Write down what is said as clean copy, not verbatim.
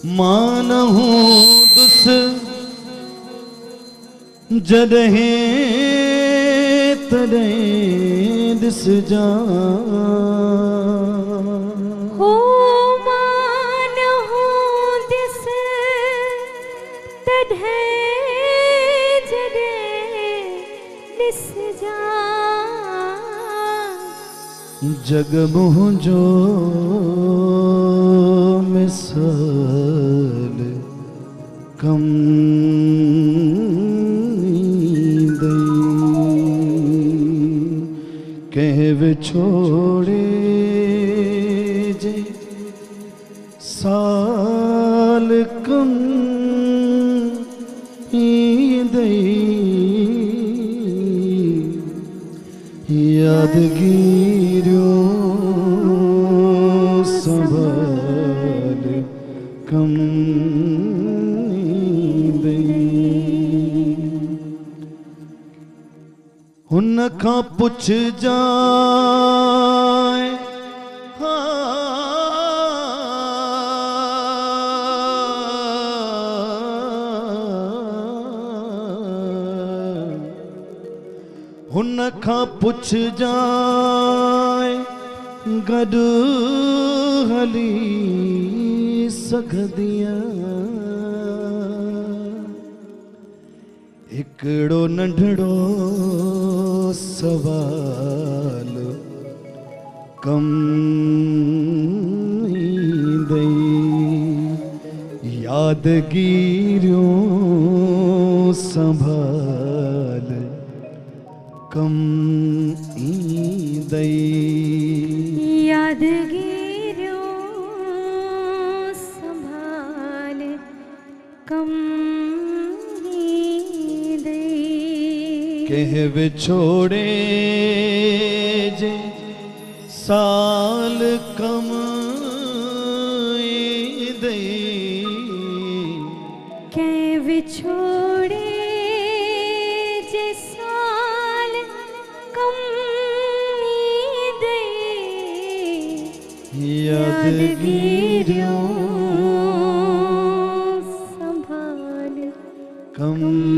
मानहूं दुस जॾहिं तॾहिं दिस जा हो मानहूं दिस तॾहिं जॾहिं दिस जा जग मुंहिंजो मिसाल कम कंहिं विछोड़े जे साल कम यादगिरियों संभाल कम हुन खां पुछ जाए हुन खां पुछ जाए गॾु हली सघंदीअ हिकिड़ो नंढड़ो सवाल कम ईंदई यादगिरियों संभाल कम ईंदई यादगिरियों संभाल कम कंहिं विछोड़े जे साल कम ईंदई कंहिं विछोड़े जे साल कम ईंदई यादगिरियों संभाल कम